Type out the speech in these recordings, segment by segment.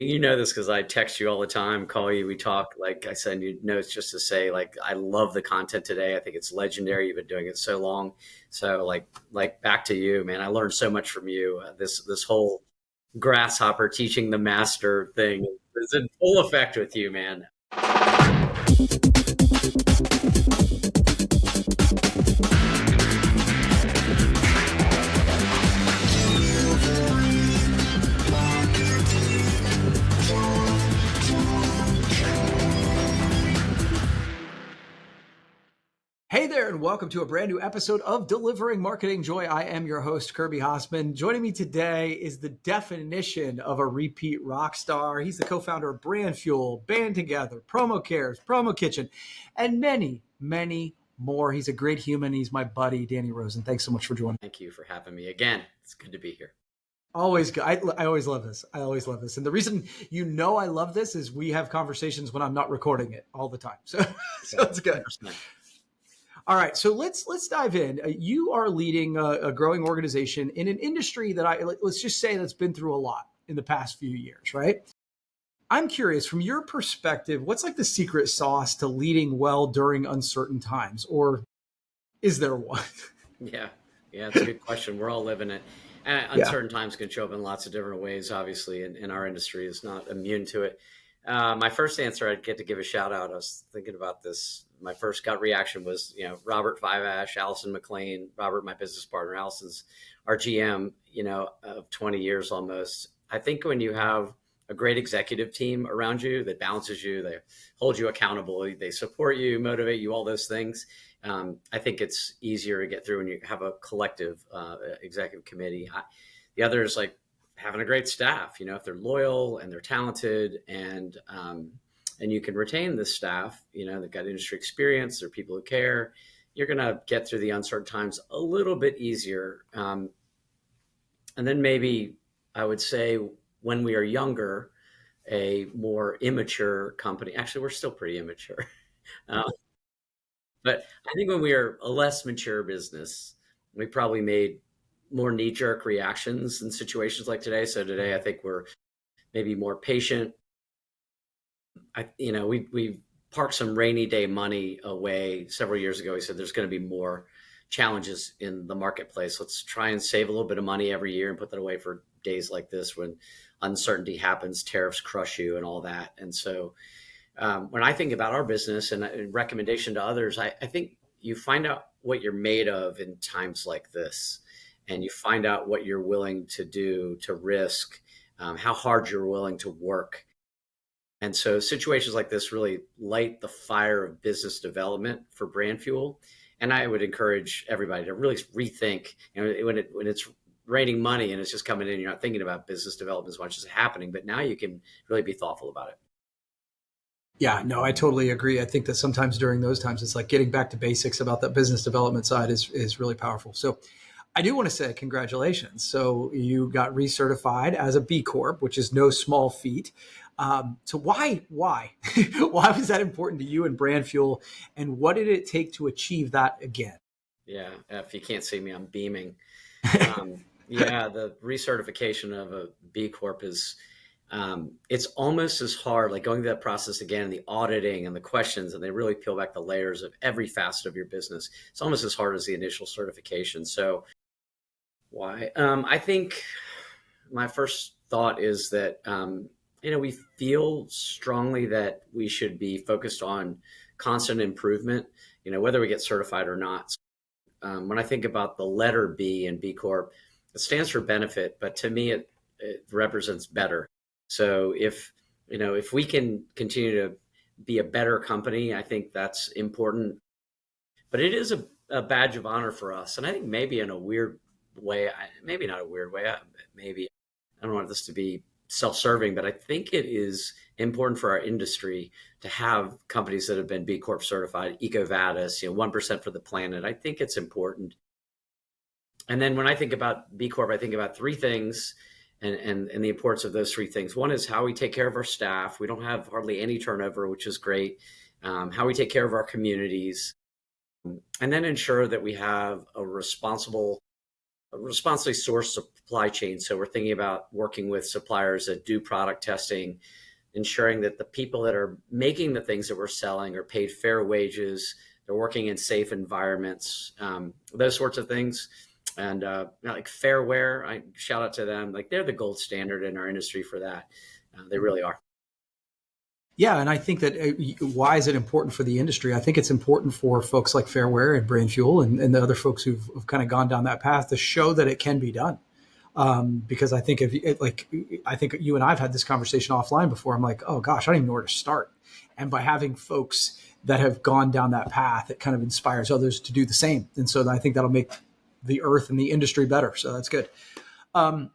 You know this because I text you all the time, call you, we talk. Like I send you notes just to say, like, I love the content today. I think it's legendary. You've been doing it so long. So, like back to you, man. I learned so much from you. This whole grasshopper teaching the master thing is in full effect with you, man. Hey there, and welcome to a brand new episode of Delivering Marketing Joy. I am your host, Kirby Hasseman. Joining me today is the definition of a repeat rock star. He's the co-founder of Brand Fuel, Band Together, Promo Cares, Promo Kitchen, and many, many more. He's a great human. He's my buddy, Danny Rosin. Thanks so much for joining. Thank you for having me again. It's good to be here. Always good. I always love this. I always love this. And the reason I love this is we have conversations when I'm not recording it all the time. So it's good. 100%. All right, so let's dive in. You are leading a growing organization in an industry that let's just say that's been through a lot in the past few years, right? I'm curious, from your perspective, what's like the secret sauce to leading well during uncertain times, or is there one? Yeah, it's a good question. We're all living it. Uncertain times can show up in lots of different ways, obviously, and our industry is not immune to it. My first answer, I'd get to give a shout out. I was thinking about this. My first gut reaction was, Robert Fivash, Allison McLean, Robert, my business partner, Allison's our GM, of 20 years almost. I think when you have a great executive team around you that balances you, they hold you accountable, they support you, motivate you, all those things. I think it's easier to get through when you have a collective executive committee. The other is like having a great staff, if they're loyal and they're talented and you can retain this staff, they've got industry experience, they're people who care, you're going to get through the uncertain times a little bit easier. And then maybe I would say when we are younger, a more immature company, actually, we're still pretty immature. But I think when we are a less mature business, we probably made more knee-jerk reactions in situations like today. So today, I think we're maybe more patient. We parked some rainy day money away several years ago. We said there's going to be more challenges in the marketplace. Let's try and save a little bit of money every year and put that away for days like this when uncertainty happens, tariffs crush you and all that. And so when I think about our business and recommendation to others, I think you find out what you're made of in times like this, and you find out what you're willing to do, to risk, how hard you're willing to work. And so situations like this really light the fire of business development for Brand Fuel. And I would encourage everybody to really rethink, when it's raining money and it's just coming in, you're not thinking about business development as much as it's happening, but now you can really be thoughtful about it. Yeah, no, I totally agree. I think that sometimes during those times, it's like getting back to basics about that business development side is really powerful. So I do want to say congratulations. So you got recertified as a B Corp, which is no small feat. So why why was that important to you and Brand Fuel, and what did it take to achieve that again? Yeah, if you can't see me, I'm beaming. The recertification of a B Corp is, it's almost as hard, like going through that process again, the auditing and the questions, and they really peel back the layers of every facet of your business. It's almost as hard as the initial certification. So why? I think my first thought is that, we feel strongly that we should be focused on constant improvement, whether we get certified or not. When I think about the letter B in B Corp, it stands for benefit, but to me, it represents better. So if we can continue to be a better company, I think that's important. But it is a badge of honor for us. And I think maybe in a weird way, maybe not a weird way, maybe, I don't want this to be self-serving, but I think it is important for our industry to have companies that have been B Corp certified, EcoVadis, 1% for the planet. I think it's important. And then when I think about B Corp, I think about three things and the importance of those three things. One is how we take care of our staff. We don't have hardly any turnover, which is great. How we take care of our communities, and then ensure that we have a responsible responsibly sourced supply chain. So we're thinking about working with suppliers that do product testing, ensuring that the people that are making the things that we're selling are paid fair wages, they're working in safe environments, those sorts of things. And like Fairware, I shout out to them. Like they're the gold standard in our industry for that. They really are. Yeah, and I think that why is it important for the industry? I think it's important for folks like Fairware and Brain Fuel and the other folks who've kind of gone down that path to show that it can be done. Because I think I think you and I've had this conversation offline before. I'm like, oh gosh, I don't even know where to start. And by having folks that have gone down that path, it kind of inspires others to do the same. And so I think that'll make the earth and the industry better. So that's good. So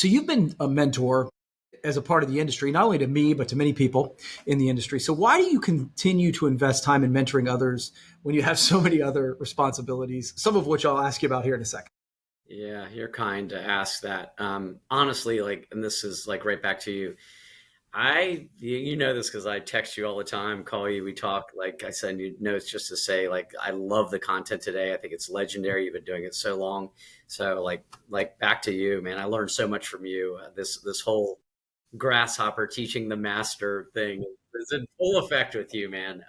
you've been a mentor as a part of the industry, not only to me, but to many people in the industry. So why do you continue to invest time in mentoring others when you have so many other responsibilities, some of which I'll ask you about here in a second? Yeah, you're kind to ask that. Honestly, like, and this is like right back to you. You know this because I text you all the time, call you, we talk. Like I send you notes just to say, like, I love the content today. I think it's legendary. You've been doing it so long. So like back to you, man. I learned so much from you. This whole grasshopper teaching the master thing is in full effect with you, man.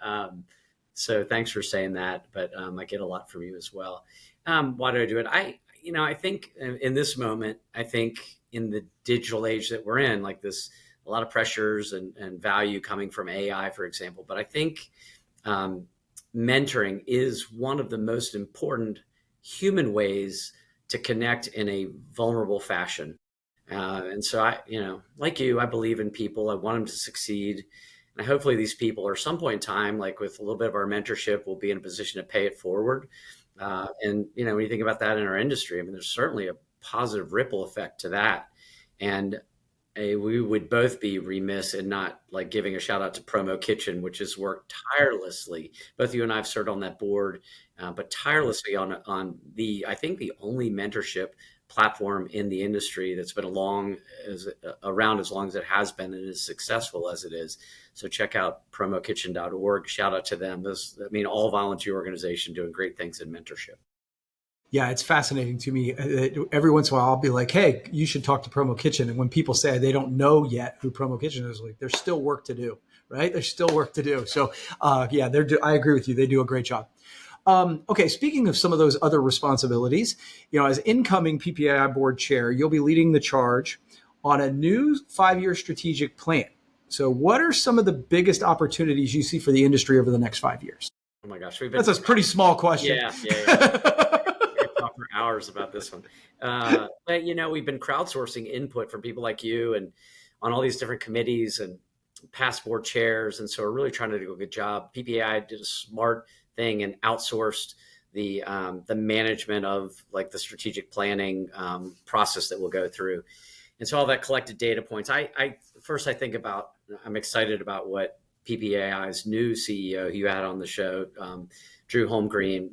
So thanks for saying that. But I get a lot from you as well. Why do I do it? I think in this moment, I think in the digital age that we're in, like this, a lot of pressures and value coming from AI, for example. But I think mentoring is one of the most important human ways to connect in a vulnerable fashion. And so like you, I believe in people. I want them to succeed. And hopefully these people, or some point in time, like with a little bit of our mentorship, will be in a position to pay it forward. And when you think about that in our industry, I mean, there's certainly a positive ripple effect to that. And we would both be remiss in not like giving a shout out to Promo Kitchen, which has worked tirelessly. Both you and I have served on that board, but tirelessly on I think the only mentorship platform in the industry that's been around as long as it has been and as successful as it is. So check out promokitchen.org. Shout out to them. All volunteer organization doing great things in mentorship. Yeah, it's fascinating to me. Every once in a while, I'll be like, hey, you should talk to Promo Kitchen. And when people say they don't know yet who Promo Kitchen is, like, there's still work to do, right? There's still work to do. So yeah, I agree with you. They do a great job. Okay, speaking of some of those other responsibilities, as incoming PPAI board chair, you'll be leading the charge on a new 5-year strategic plan. So what are some of the biggest opportunities you see for the industry over the next 5 years? Oh my gosh. That's a pretty small question. Yeah. Talk for hours about this one. But we've been crowdsourcing input from people like you and on all these different committees and past board chairs. And so we're really trying to do a good job. PPAI did a smart thing and outsourced the management of like the strategic planning process that we'll go through. And so all that collected data points, I'm excited about what PPAI's new CEO, who you had on the show, Drew Holmgreen,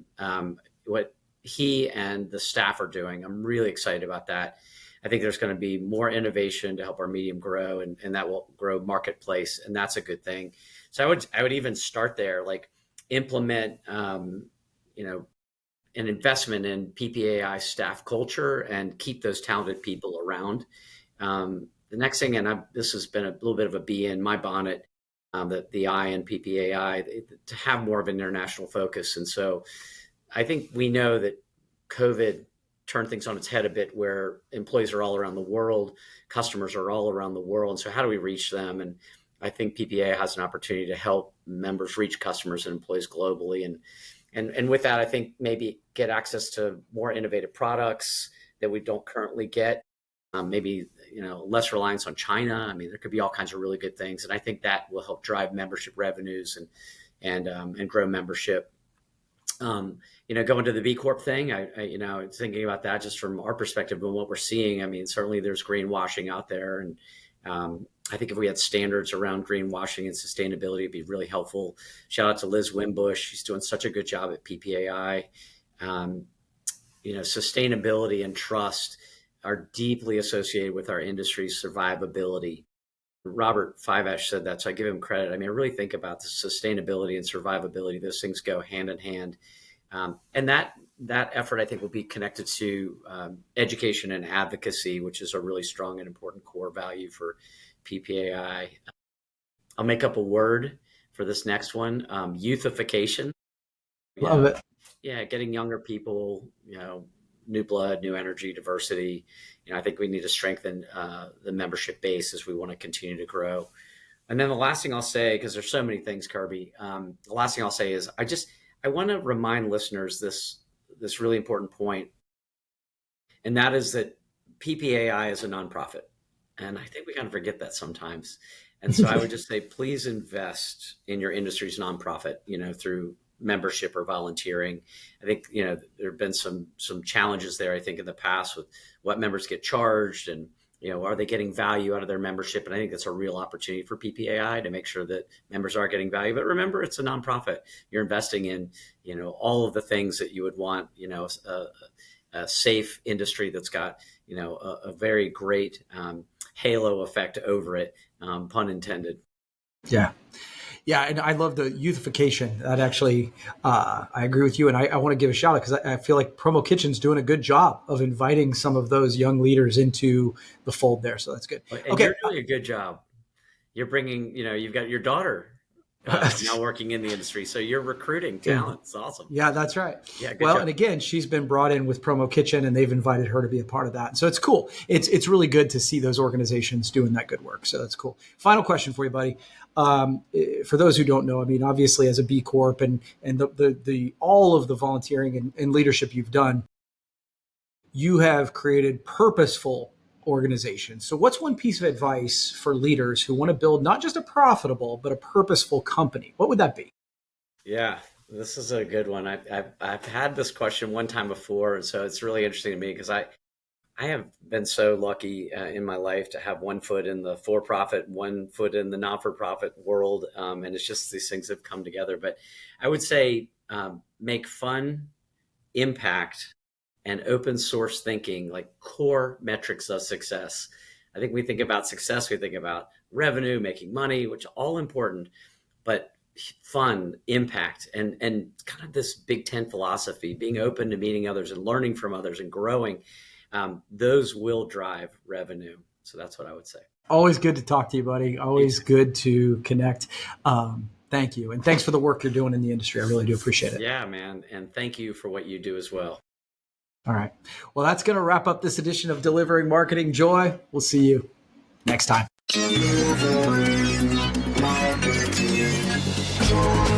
what he and the staff are doing. I'm really excited about that. I think there's going to be more innovation to help our medium grow, and that will grow marketplace, and that's a good thing. So I would even start there, like implement, an investment in PPAI staff culture and keep those talented people around. The next thing, and this has been a little bit of a bee in my bonnet, that the I in PPAI, to have more of an international focus. And so I think we know that COVID turned things on its head a bit, where employees are all around the world, customers are all around the world. And so how do we reach them? And I think PPAI has an opportunity to help members reach customers and employees globally. And with that, I think maybe get access to more innovative products that we don't currently get. Maybe less reliance on China. I mean, there could be all kinds of really good things, and I think that will help drive membership revenues and grow membership. Going to the B Corp thing, I thinking about that just from our perspective and what we're seeing. I mean, certainly there's greenwashing out there, and I think if we had standards around greenwashing and sustainability, it'd be really helpful. Shout out to Liz Wimbush; she's doing such a good job at PPAI. Sustainability and trust are deeply associated with our industry's survivability. Robert Fiveash said that, so I give him credit. I mean, I really think about the sustainability and survivability. Those things go hand in hand. And that effort, I think, will be connected to education and advocacy, which is a really strong and important core value for PPAI. I'll make up a word for this next one: youthification. Love it. Yeah, getting younger people, new blood, new energy, diversity. I think we need to strengthen the membership base as we want to continue to grow. And then the last thing I'll say, because there's so many things, Kirby, the last thing I'll say is I want to remind listeners this really important point, and that is that PPAI is a nonprofit. And I think we kind of forget that sometimes. And so I would just say, please invest in your industry's nonprofit, through membership or volunteering. I think, there have been some challenges there, I think, in the past with what members get charged and, are they getting value out of their membership? And I think that's a real opportunity for PPAI to make sure that members are getting value. But remember, it's a nonprofit. You're investing in, all of the things that you would want, a safe industry that's got, a very great halo effect over it, pun intended. Yeah. Yeah, and I love the youthification. That actually, I agree with you, and I want to give a shout out because I feel like Promo Kitchen's doing a good job of inviting some of those young leaders into the fold there. So that's good. And okay, you're doing a good job. You're bringing, you've got your daughter now working in the industry, so you're recruiting talent. It's awesome. Yeah, that's right. Yeah, well, job. And again, she's been brought in with Promo Kitchen, and they've invited her to be a part of that. So it's cool. It's really good to see those organizations doing that good work. So that's cool. Final question for you, buddy. For those who don't know, I mean, obviously, as a B Corp and the all of the volunteering and leadership you've done, you have created purposeful organizations. So what's one piece of advice for leaders who want to build not just a profitable, but a purposeful company? What would that be? Yeah, this is a good one. I've had this question one time before. And so it's really interesting to me because I have been so lucky in my life to have one foot in the for-profit, one foot in the not-for-profit world. And it's just these things have come together. But I would say make fun, impact, and open source thinking like core metrics of success. I think we think about success, we think about revenue, making money, which are all important, but fun, impact, and kind of this Big Ten philosophy, being open to meeting others and learning from others and growing, those will drive revenue. So that's what I would say. Always good to talk to you, buddy. Always good to connect. Thank you. And thanks for the work you're doing in the industry. I really do appreciate it. Yeah, man. And thank you for what you do as well. All right. Well, that's going to wrap up this edition of Delivering Marketing Joy. We'll see you next time. Delivering Marketing Joy.